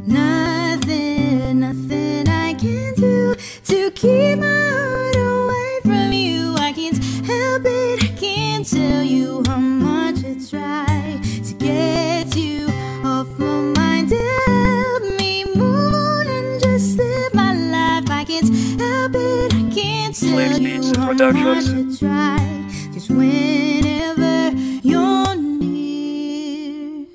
Nothing, nothing I can do to keep my heart away from you. I can't help it, I can't tell you how much I try to get you off my mind. Help me move on and just live my life. I can't help it, I can't tell you how much I try. Just whenever you're near,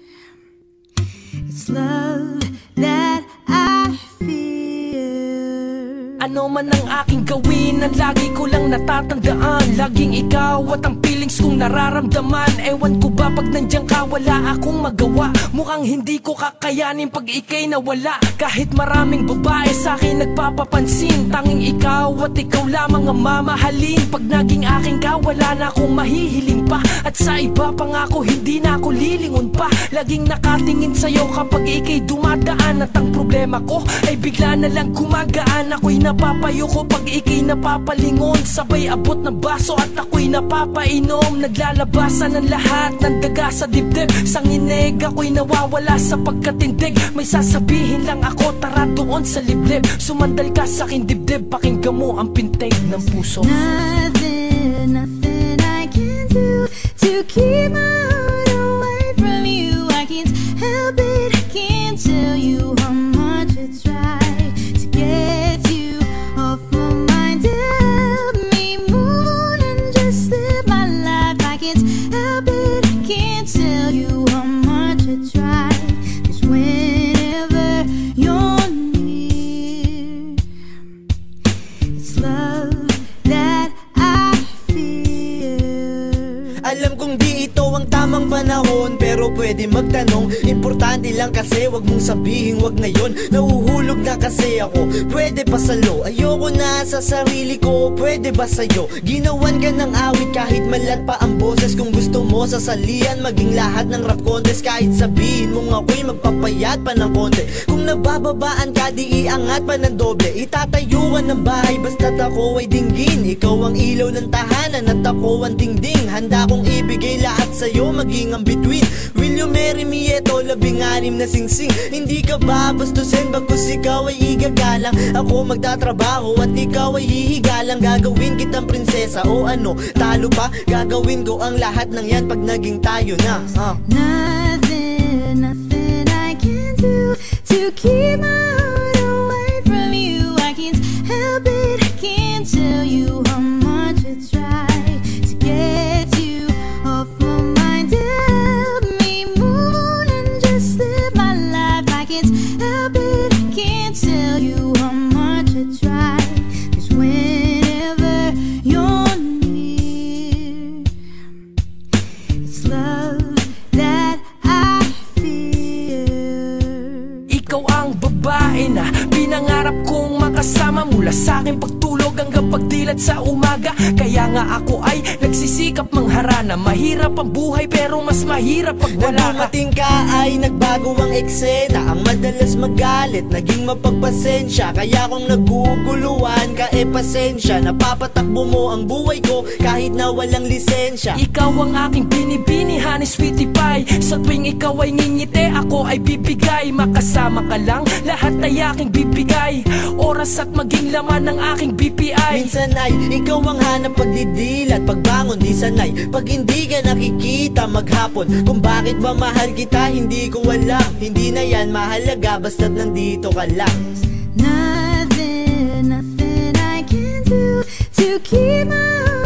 it's love that I feel. Ano man ang aking gawin, ang lagi ko lang natatandaan, laging ikaw at ang feelings kong nararamdaman. Ewan ko ba pag nandiyan ka wala akong magawa. Mukhang hindi ko kakayanin pag ika'y nawala. Kahit maraming babae sa'kin nagpapapansin, tanging ikaw at ikaw lamang ang mamahalin. Pag naging aking ka wala na akong mahihiling pa, at sa iba pa nga ako hindi na ako lilingon pa. Laging nakatingin sa'yo kapag ika'y dumadaan, at ang problema ko ay bigla na lang gumagaan. Ako'y napapayo ko pag ika'y napapalingon, sabay abot ng baso at ako'y napapainom. Naglalabasan ng lahat ng daga sa dibdib, sa nginig ako'y nawawala sa pagkatindig. May sasabihin lang ako, tara doon sa liblib. Sumandal ka sa aking dibdib, pakinggan mo ang pintig ng puso. Nothing, nothing I can do to keep my heart away from you. I can't help it, I can't tell you how much I try to get you off my mind. Help me move on and just live my life. I can't help it, I can't tell you how much I try. Just whenever you're near, it's love that I feel. Alam kong di ito ang tamang panahon, pero pwede magtanong. Importante lang kasi wag mong sabihin wag ngayon. Nahuhulog na kasi ako, pwede pa salo. Ayoko na sa sarili ko, pwede ba sa'yo? Ginawan ka ng awit kahit malat pa ang boses. Kung gusto mo sasalian maging lahat ng rap contest, kahit sabihin mong ako'y magpapayat pa ng konti. Kung nabababaan ka di iangat pa ng doble. Itatayo ka ng bahay basta't ako ay dinggin. Ikaw ang ilaw ng tahanan at ako ang dingding. Handa kong ibigay lahat sa'yo maging ang bituin. Will you marry me? Eto 16 na singsing. Hindi ka ba bastusin bagkus ikaw ay igagalang. Ako magtatrabaho at ikaw ay hihigalang. Gagawin kitang prinsesa o ano, talo pa? Gagawin ko ang lahat ng yan pag naging tayo na. Nothing, nothing I can do to keep my heart away from you. I can't help it, I can't tell you how much I try to get you off my mind. Help me move on and just live my life. I can't help it, I can't tell you how much I try. Just whenever you're near, it's love that I feel. Ikaw ang babae na pinangarap kong makasama, mula sa aking pagtulog hanggang pagdilat sa umaga. Kaya nga ako ay nagsisikap mangharana. Mahirap ang buhay pero mas mahirap pag wala ka. Dumating ka ay nagbago ang eksena. Ang madalas magalit naging mapagpasensya. Kaya kung naguguluhan ka pasensya. Napapatakbo mo ang buhay ko kahit na walang lisensya. Ikaw ang aking binibini, honey sweetie pie. Sa tuwing ikaw ay ngingiti, ako ay bibigay. Makasama ka lang, lahat ay aking bibigay. Oras at maging laman ng aking BPI. Minsan ay ikaw ang hanap pagdidilat, pagbangon di sanay. Pag hindi ka nakikita maghapon, kung bakit ba mahal kita hindi ko alam. Hindi na yan mahalaga basta't nandito ka lang. Nothing, nothing I can do to keep my